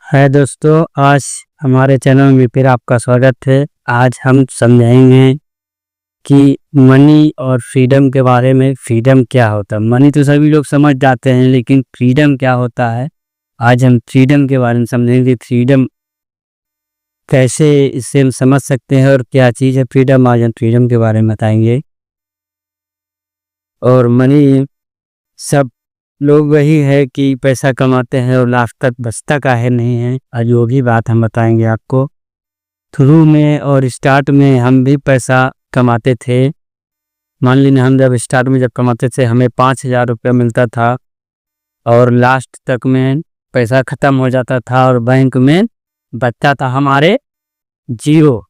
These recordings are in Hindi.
है दोस्तों, आज हमारे चैनल में फिर आपका स्वागत है। आज हम समझाएंगे कि मनी और फ्रीडम के बारे में। फ्रीडम क्या होता है? मनी तो सभी लोग समझ जाते हैं, लेकिन फ्रीडम क्या होता है? आज हम फ्रीडम के बारे में समझेंगे। फ्रीडम कैसे, इससे हम समझ सकते हैं, और क्या चीज़ है फ्रीडम। आज हम फ्रीडम के बारे में बताएंगे। और मनी, सब लोग वही है कि पैसा कमाते हैं और लास्ट तक बचता काहे नहीं है। आज वो भी बात हम बताएंगे आपको। शुरू में और स्टार्ट में हम भी पैसा कमाते थे। मान लीजिए हम जब स्टार्ट में कमाते थे, हमें 5,000 रुपया मिलता था और लास्ट तक में पैसा ख़त्म हो जाता था और बैंक में बचता था हमारे जीरो।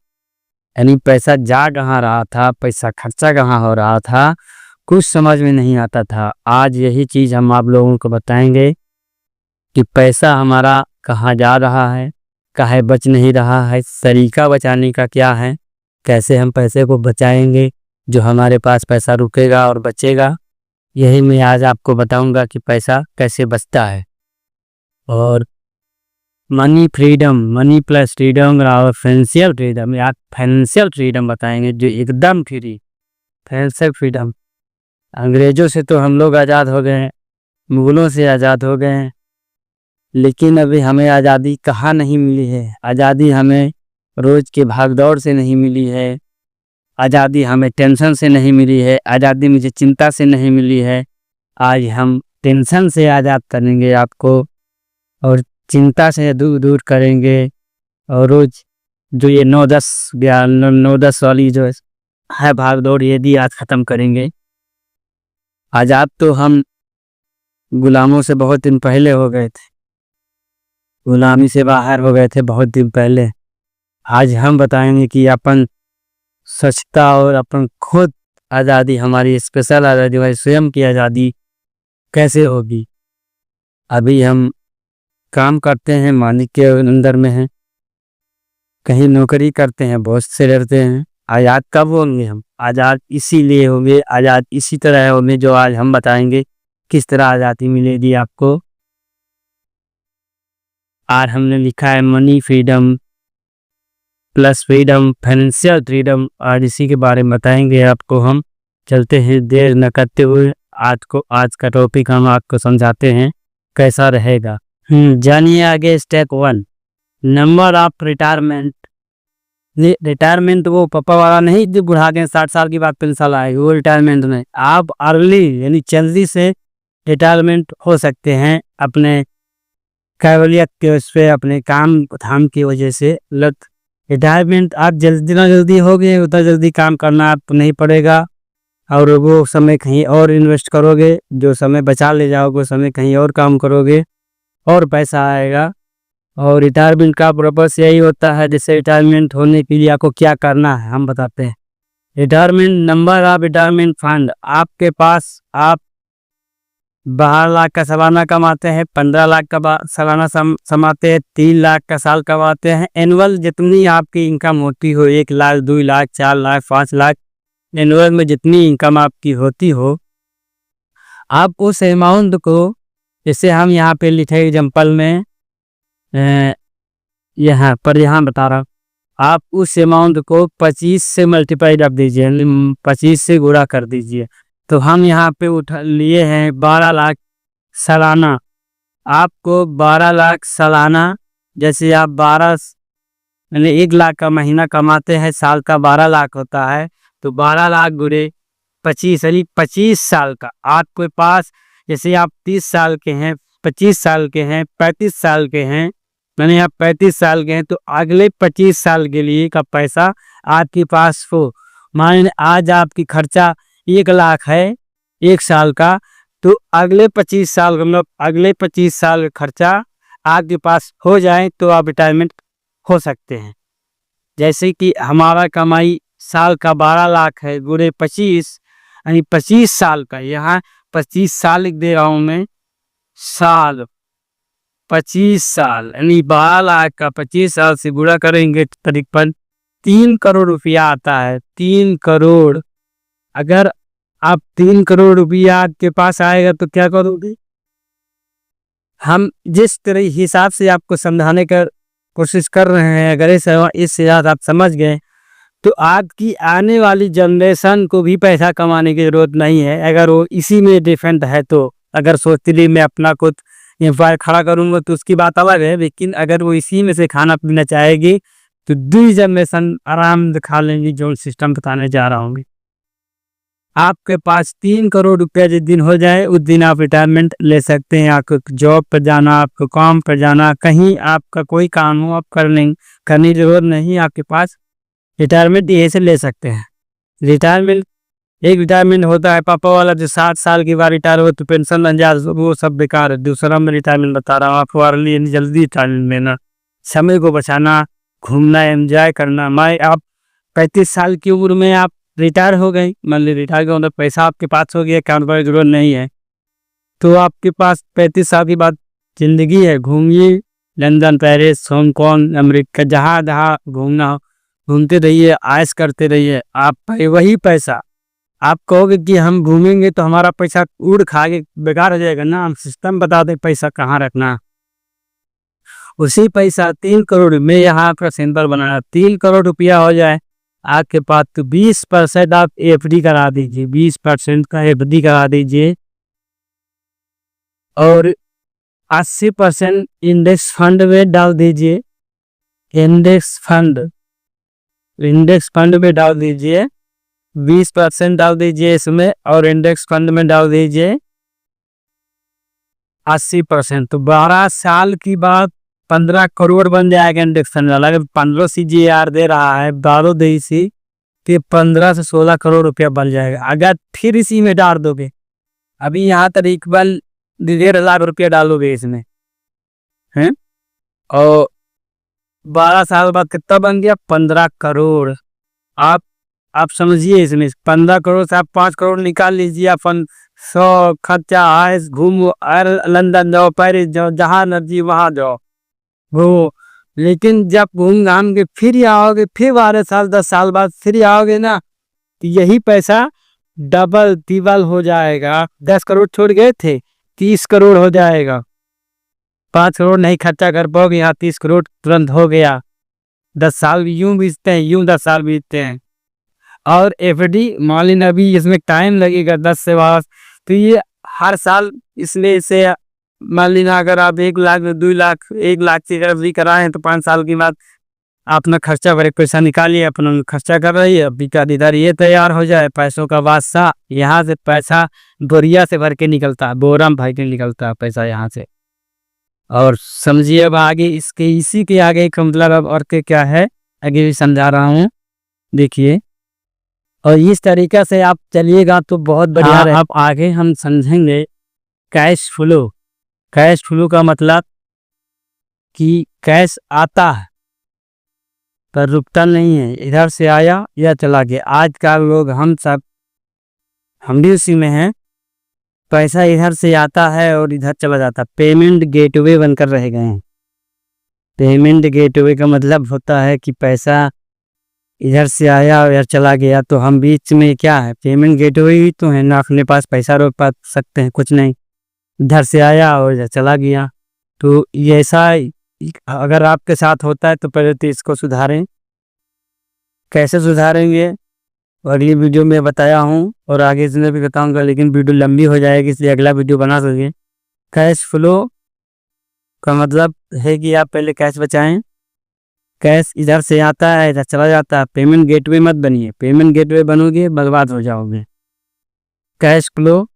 यानी पैसा जा कहाँ रहा था, पैसा खर्चा कहाँ हो रहा था, कुछ समझ में नहीं आता था। आज यही चीज़ हम आप लोगों को बताएंगे कि पैसा हमारा कहाँ जा रहा है, काहे बच नहीं रहा है, तरीका बचाने का क्या है, कैसे हम पैसे को बचाएंगे जो हमारे पास पैसा रुकेगा और बचेगा। यही मैं आज आपको बताऊंगा कि पैसा कैसे बचता है। और money freedom, money plus freedom और फाइनेंशियल फ्रीडम, या फाइनेंशियल फ्रीडम बताएंगे जो एकदम फ्री। फाइनेंशियल फ्रीडम, अंग्रेज़ों से तो हम लोग आज़ाद हो गए हैं, मुग़लों से आज़ाद हो गए हैं, लेकिन अभी हमें आज़ादी कहाँ नहीं मिली है। आज़ादी हमें रोज़ के भागदौड़ से नहीं मिली है। आज़ादी हमें टेंशन से नहीं मिली है। आज़ादी मुझे चिंता से नहीं मिली है। आज हम टेंशन से आज़ाद करेंगे आपको, और चिंता से दूर दूर करेंगे। और रोज़ जो ये 9-10 वाली जो है भागदौड़, ये भी आज ख़त्म करेंगे। आज़ाद तो हम गुलामों से बहुत दिन पहले हो गए थे, गुलामी से बाहर हो गए थे बहुत दिन पहले। आज हम बताएंगे कि अपन स्वच्छता और अपन खुद आज़ादी, हमारी स्पेशल आज़ादी, हमारी स्वयं की आज़ादी कैसे होगी। अभी हम काम करते हैं, मालिक के अंदर में हैं, कहीं नौकरी करते हैं, बॉस से डरते हैं। आज़ाद कब होंगे हम? आज़ाद इसीलिए होंगे, आज़ाद इसी तरह होंगे जो आज हम बताएंगे किस तरह आज़ादी मिलेगी आपको। आज हमने लिखा है money freedom plus freedom, financial freedom. आज इसी के बारे में बताएंगे आपको हम। चलते हैं देर न करते हुए, आज का टॉपिक हम आपको समझाते हैं कैसा रहेगा। जानिए आगे। Step 1, number of retirement. Retirement वो पापा वाला नहीं जो बुढ़ा गए 60 साल की बाद पेंशन आएगी, वो रिटायरमेंट नहीं। आप अर्ली यानी जल्दी से रिटायरमेंट हो सकते हैं अपने काबिलियत के उस पर, अपने काम धाम की वजह से। रिटायरमेंट आप जितना जल्दी हो गए उतना जल्दी काम करना आप नहीं पड़ेगा, और वो समय कहीं और इन्वेस्ट करोगे। जो समय बचा ले जाओगे वो समय कहीं और काम करोगे और पैसा आएगा। और रिटायरमेंट का पर्पस यही होता है, जैसे रिटायरमेंट होने के लिए आपको क्या करना है हम बताते हैं। Retirement, number of retirement fund. आपके पास आप 12 लाख का सालाना कमाते हैं, 15 लाख का सालाना कमाते हैं, 3 लाख का साल कमाते हैं। एनुअल जितनी आपकी इनकम होती हो, 1 लाख, 2 लाख, 4 लाख, 5 लाख, एनुअल में जितनी इनकम आपकी होती हो, आप उस अमाउंट को, जैसे हम यहाँ पे लिखे एग्जाम्पल में, यहाँ बता रहा हूँ, आप उस अमाउंट को 25 से मल्टीप्लाई कर दीजिए, 25 से गुणा कर दीजिए। तो हम यहाँ पे उठा लिए हैं 12 लाख सालाना। आपको 12 लाख सालाना, जैसे आप 12 यानी 1 लाख का महीना कमाते हैं, साल का 12 लाख होता है, तो 12 लाख गुणे 25 यानी 25 साल का आपके पास। जैसे आप 30 साल के हैं, 25 साल के हैं, 35 साल के हैं, मैंने आप 35 साल के हैं, तो अगले 25 साल के लिए का पैसा आपके पास हो। मान आज आपकी खर्चा 1 लाख है 1 साल का, तो अगले 25 साल मतलब अगले 25 साल का खर्चा आपके पास हो जाए तो आप रिटायरमेंट हो सकते हैं। जैसे कि हमारा कमाई साल का 12 लाख है, गुणे 25 यानी 25 साल का, यहाँ 25 साल लिख दे रहा हूँ मैं, साल 25 साल यानी 12 लाख का 25 साल से गुणा करेंगे तो करीबन 3 करोड़ रुपया आता है। 3 करोड़, अगर आप 3 करोड़ रुपया आपके पास आएगा तो क्या करोगे? हम जिस तरह हिसाब से आपको समझाने का कोशिश कर रहे हैं, अगर इस हिसाब आप समझ गए तो आपकी आने वाली जनरेशन को भी पैसा कमाने की ज़रूरत नहीं है, अगर वो इसी में डिपेंड है तो। अगर सोचती रही मैं अपना खुद एम्पायर खड़ा करूँगा तो उसकी बात अलग है, लेकिन अगर वो इसी में से खाना पीना चाहेगी तो 2 जनरेशन आराम से खा लेंगी, जो सिस्टम बताने जा रहा हूँ। आपके पास 3 करोड़ रुपया जिस दिन हो जाए उस दिन आप रिटायरमेंट ले सकते हैं। आपको जॉब पर जाना, आपको काम पर जाना, कहीं आपका कोई काम हो आप करने की ज़रूरत नहीं, आपके पास रिटायरमेंट यहीं से ले सकते हैं। रिटायरमेंट एक रिटायरमेंट होता है पापा वाला, जो 60 साल के बाद रिटायर हो तो पेंशन बन जाए, वो सब बेकार है। दूसरा मैं रिटायरमेंट बता रहा हूँ आपको, हमारे लिए जल्दी रिटायरमेंट लेना, समय को बचाना, घूमना, एंजॉय करना। मैं आप 35 साल की उम्र में आप रिटायर हो गए, मान ली रिटायर हो, पैसा आपके पास हो गया, अकाउंट पर जरूरत नहीं है, तो आपके पास 35 साल के बाद जिंदगी है, घूमिए, लंदन, पेरिस, हांगकॉन्ग, अमेरिका, जहाँ जहाँ घूमना हो घूमते रहिए, ऐश करते रहिए। आप वही पैसा आप कहोगे कि हम घूमेंगे तो हमारा पैसा उड़ खा के बेकार हो जाएगा ना, हम सिस्टम बता दें पैसा कहाँ रखना। उसी पैसा 3 करोड़ में यहाँ आपका सिंपल बनाना, 3 करोड़ रुपया हो जाए आपके पास तो 20% आप एफडी करा दीजिए, 20% का एफडी करा दीजिए, और 80% इंडेक्स फंड में डाल दीजिए। इंडेक्स फंड में डाल दीजिए, 20% डाल दीजिए इसमें, और इंडेक्स फंड में डाल दीजिए 80%। तो 12 साल की बाद 15 करोड़ बन जाएगा इंडेक्स फंड वाला। अगर 15 CGR दे रहा है, 12 दे इसी, तो 15 से 16 करोड़ रुपया बन जाएगा। अगर फिर इसी में डाल दोगे, अभी यहाँ तक इक्वल 1,500,000 रुपया डालोगे इसमें, हैं, और 12 साल बाद कितना बन गया? 15 करोड़। आप समझिए, इसमें 15 करोड़ से आप 5 करोड़ निकाल लीजिए, अपन 100 खर्चा आयस, घूमो, लंदन जाओ, पेरिस जाओ, जहाँ मर्जी वहाँ जाओ वो। लेकिन जब घूम घाम के फिर आओगे, फिर 12 साल 10 साल बाद फिर आओगे ना, तो यही पैसा डबल तिबल हो जाएगा। 10 करोड़ छोड़ गए थे, 30 करोड़ हो जाएगा। 5 करोड़ नहीं खर्चा कर पाओगे, यहाँ 30 करोड़ तुरंत हो गया। 10 साल भी यूं बीतते हैं, यूं 10 साल बीतते हैं। और एफडी मान लीजिए अभी इसमें टाइम लगेगा 10 से 12, तो ये हर साल इसमें से मान लीजिए अगर आप 1 लाख 2 लाख 1 लाख से एफडी कराएं तो 5 साल के बाद अपना खर्चा भरे पैसा निकालिए, अपना खर्चा कर रही है। अभी का इधर ये तैयार हो जाए, पैसों का बादशाह, यहाँ से पैसा बोरिया से भर के निकलता है, बोरा में भर के निकलता है पैसा यहाँ से। और समझिए अब आगे इसके, इसी के आगे का मतलब अब और के क्या है आगे भी समझा रहा हूँ, देखिए। और इस तरीका से आप चलिएगा तो बहुत बढ़िया है। अब आगे हम समझेंगे कैश फ्लो। कैश फ्लो का मतलब कि कैश आता है पर रुकता नहीं है, इधर से आया या चला गया। आज का लोग हम भी उसी में हैं, पैसा इधर से आता है और इधर चला जाता है। पेमेंट गेटवे बनकर रह गए हैं। पेमेंट गेटवे का मतलब होता है कि पैसा इधर से आया और इधर चला गया, तो हम बीच में क्या है, पेमेंट गेटवे ही तो है ना, अपने पास पैसा रोक पा सकते हैं कुछ नहीं, इधर से आया और इधर चला गया। तो ये ऐसा अगर आपके साथ होता है तो पहले तो इसको सुधारें। कैसे सुधारेंगे और ये वीडियो में बताया हूँ और आगे इसमें भी बताऊंगा, लेकिन वीडियो लंबी हो जाएगी इसलिए अगला वीडियो बना सकें। कैश फ्लो का मतलब है कि आप पहले कैश बचाएं। कैश इधर से आता है इधर चला जाता है। पेमेंट गेटवे मत बनिए, पेमेंट गेटवे बनोगे बर्बाद हो जाओगे। कैश फ्लो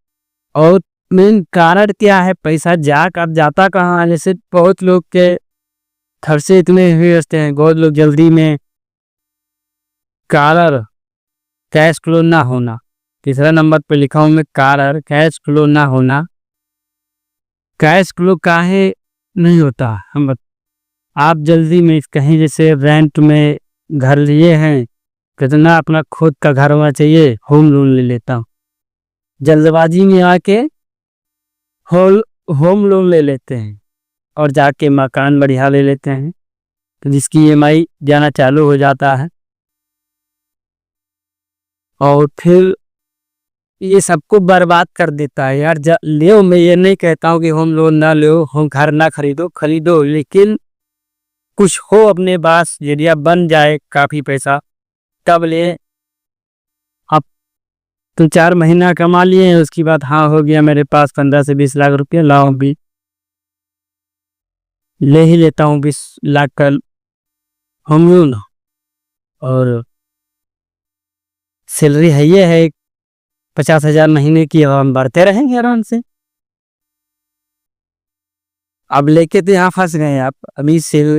और मेन कारण क्या है, पैसा अब जाता कहाँ है। जैसे बहुत लोग के खर्चे इतने हुए होते हैं, बहुत लोग जल्दी में। कारण कैश फ्लो ना होना, तीसरा नंबर पे लिखा हूं मैं, कारण कैश फ्लो ना होना। कैश फ्लो काहे नहीं होता हम आप जल्दी में कहीं, जैसे रेंट में घर लिए हैं, कितना अपना खुद का घर होना चाहिए, होम लोन ले लेता हूँ। जल्दबाजी में आके होम लोन ले लेते हैं और जाके मकान बढ़िया ले लेते हैं, तो जिसकी EMI जाना चालू हो जाता है। और फिर ये सबको बर्बाद कर देता है यार। ले, मैं ये नहीं कहता हूँ कि होम लोन ना लो, होम घर ना खरीदो, खरीदो, लेकिन कुछ हो अपने पास, यदि आप बन जाए काफी पैसा तब ले। अब तो 4 महीना कमा लिए, उसके बाद हाँ हो गया मेरे पास 15 से 20 लाख रुपया, लाओ भी ले ही लेता हूँ 20 लाख का होम लोन। और सैलरी है ये है 50,000 महीने की, अब हम बढ़ते रहेंगे आराम से। अब लेके तो यहाँ फंस गए आप,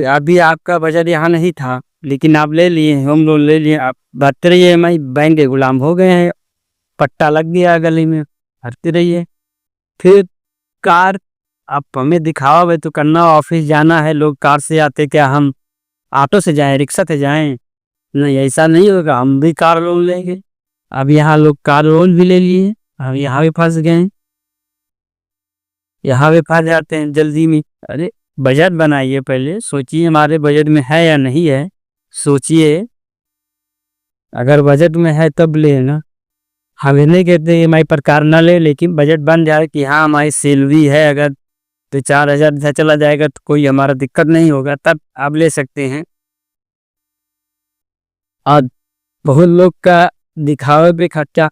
अभी आपका बजट यहाँ नहीं था, लेकिन आप ले लिए होम लोन, ले लिए, आप भरते रहिए EMI, बैंक के गुलाम हो गए हैं, पट्टा लग गया गले में, भरते रहिए। फिर कार, आप हमें दिखावा भाई तो करना, ऑफिस जाना है, लोग कार से आते, क्या हम ऑटो से जाएं, रिक्शा से जाएं? नहीं, ऐसा नहीं होगा, हम भी कार लोन लेंगे। अब यहाँ लोग कार लोन भी ले लिए, अब यहाँ भी फंस गए, यहाँ भी फंस जाते हैं जल्दी में। अरे बजट बनाइए, पहले सोचिए हमारे बजट में है या नहीं है, सोचिए। अगर बजट में है तब लेना। हम ये नहीं कहते EMI पर कार ना ले, लेकिन बजट बन जाए कि हाँ हमारी सैलरी है, अगर तो 4,000 से चला जाएगा तो कोई हमारा दिक्कत नहीं होगा, तब आप ले सकते हैं। और बहुत लोग का दिखावे पे खर्चा,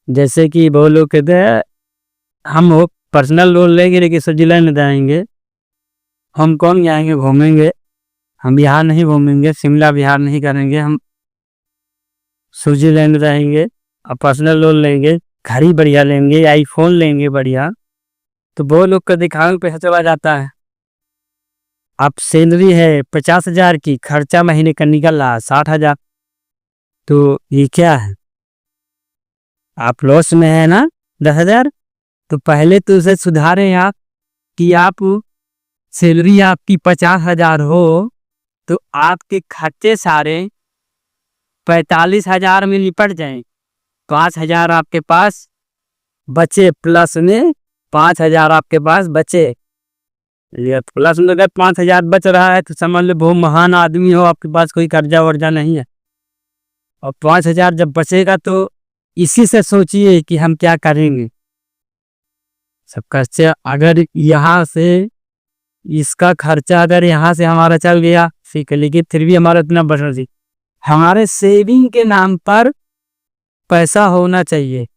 जैसे कि बहुत लोग कहते हैं हम वो पर्सनल लोन लेंगे लेकिन स्विट्जरलैंड जाएंगे, हम कौन जाएंगे घूमेंगे, हम बिहार नहीं घूमेंगे, शिमला बिहार नहीं करेंगे, हम स्विट्जरलैंड रहेंगे। अब पर्सनल लोन लेंगे, घड़ी बढ़िया लेंगे, आईफोन लेंगे बढ़िया, तो बहुत लोग का दिखावे पे चला जाता है। आप सैलरी है 50,000 की, खर्चा महीने का निकल रहा 60,000, तो ये क्या है? आप लॉस में है ना 10,000। तो पहले तो उसे सुधारें आप, कि आप सैलरी आपकी 50,000 हो तो आपके खर्चे सारे 45,000 में निपट जाएं, 5,000 आपके पास बचे, प्लस में 5,000 आपके पास बचे। ये प्लस में अगर 5,000 बच रहा है तो समझ लो बहुत महान आदमी हो, आपके पास कोई कर्जा वर्जा नहीं है। और 5,000 जब बचेगा तो इसी से सोचिए कि हम क्या करेंगे। सब खर्चा अगर यहाँ से, इसका खर्चा अगर यहाँ से हमारा चल गया ठीक है, लेकिन फिर भी हमारा इतना बचना चाहिए, हमारे सेविंग के नाम पर पैसा होना चाहिए।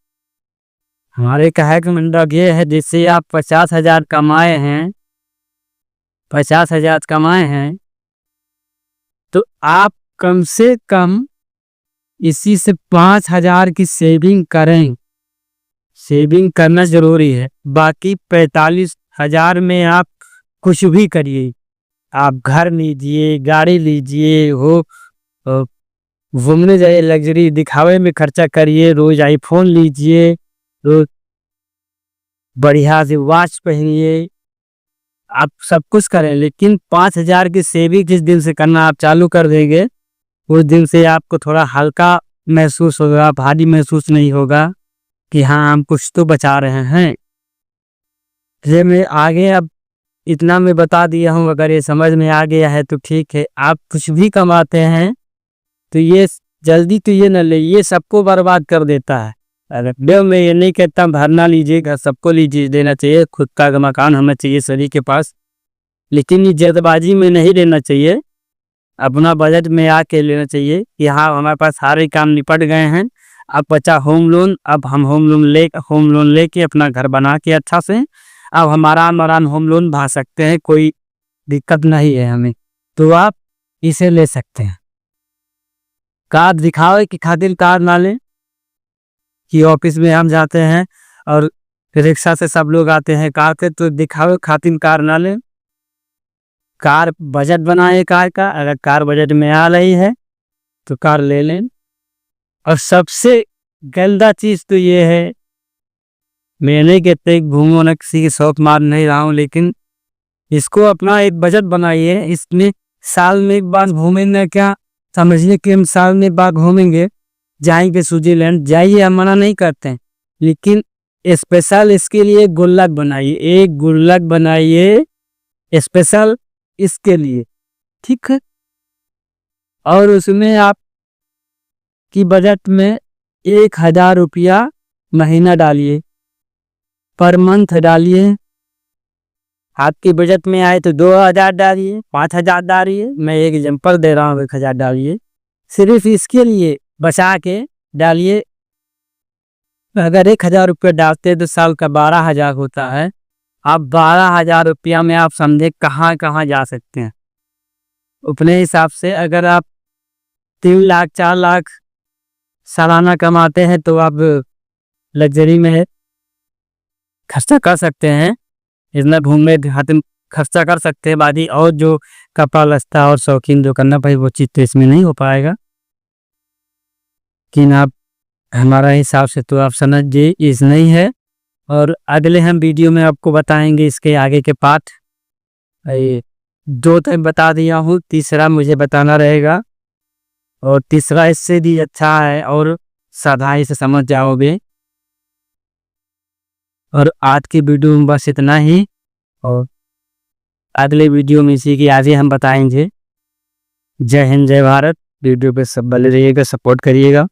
हमारे कहे का मतलब ये है, जैसे आप 50,000 कमाए हैं, 50,000 कमाए हैं, तो आप कम से कम इसी से 5,000 की सेविंग करें। सेविंग करना जरूरी है। बाकी 45,000 में आप कुछ भी करिए, आप घर लीजिए, गाड़ी लीजिए, हो घूमने जाइए, लग्जरी दिखावे में खर्चा करिए, रोज आईफोन लीजिए, रोज बढ़िया से वॉच पहनिए, आप सब कुछ करें, लेकिन 5,000 की सेविंग जिस दिन से करना आप चालू कर देंगे, उस दिन से आपको थोड़ा हल्का महसूस होगा, भारी महसूस नहीं होगा कि हाँ हम कुछ तो बचा रहे हैं। ये मैं आगे अब इतना मैं बता दिया हूँ, अगर ये समझ में आ गया है तो ठीक है। आप कुछ भी कमाते हैं तो ये जल्दी तो ये न ले, ये सबको बर्बाद कर देता है। अरे मैं ये नहीं कहता भरना लीजिएगा, सबको लीजिए, देना चाहिए, खुद का मकान होना चाहिए सभी के पास, लेकिन ये जल्दबाजी में नहीं लेना चाहिए, अपना बजट में आके लेना चाहिए कि हाँ हमारे पास सारे काम निपट गए हैं, अब बचा होम लोन, अब हम होम लोन लेके अपना घर बना के अच्छा से अब हम आराम होम लोन भर सकते हैं, कोई दिक्कत नहीं है हमें, तो आप इसे ले सकते हैं। कार दिखावे की खातिर कार ना लें, कि ऑफिस में हम जाते हैं और रिक्शा से सब लोग आते हैं कार से, तो दिखावे खातिर कार ना लें। कार बजट बनाए कार का, अगर कार बजट में आ रही है तो कार ले लें। और सबसे गंदा चीज तो ये है, मैं नहीं कहते घूमो ना, किसी की शौक मार नहीं रहा हूँ, लेकिन इसको अपना एक बजट बनाइए, इसमें साल में एक बार घूमेंगे, क्या समझिए कि हम साल में एक बार घूमेंगे, जाएंगे स्विट्जरलैंड, जाइए, हम मना नहीं करते हैं, लेकिन स्पेशल इसके लिए गुल्लक बनाइए, एक गुल्लक बनाइए स्पेशल इसके लिए, ठीक है। और उसमें आप की बजट में 1,000 रुपया महीना डालिए, पर मंथ डालिए। आपके बजट में आए तो 2000 डालिए, 5000 डालिए, मैं एक एग्जांपल दे रहा हूँ, 1000 डालिए। सिर्फ इसके लिए बचा के डालिए। अगर 1000 रुपये डालते तो साल का 12,000 होता है। आप 12,000 रुपया में आप समझे कहाँ कहाँ जा सकते हैं। अपने हिसाब से अगर आप 3 लाख 4 लाख सालाना कमाते हैं तो आप लग्जरी में खर्चा कर सकते हैं। इतना घूमने खातिर खर्चा कर सकते हैं। बाकी और जो कपड़ा लत्ता और शौकीन जो करना भाई वो चीज़ तो इसमें नहीं हो पाएगा। लेकिन आप हमारा हिसाब से तो आप समझिए इस नहीं है। और अगले हम वीडियो में आपको बताएंगे इसके आगे के पार्ट। ये 2 तो बता दिया हूँ, तीसरा मुझे बताना रहेगा। और तीसरा इससे भी अच्छा है और साधाई से समझ जाओगे। और आज की वीडियो में बस इतना ही, और अगले वीडियो में इसी की आगे हम बताएंगे। जय हिंद, जय भारत। वीडियो पे सब बने रहिएगा, सपोर्ट करिएगा।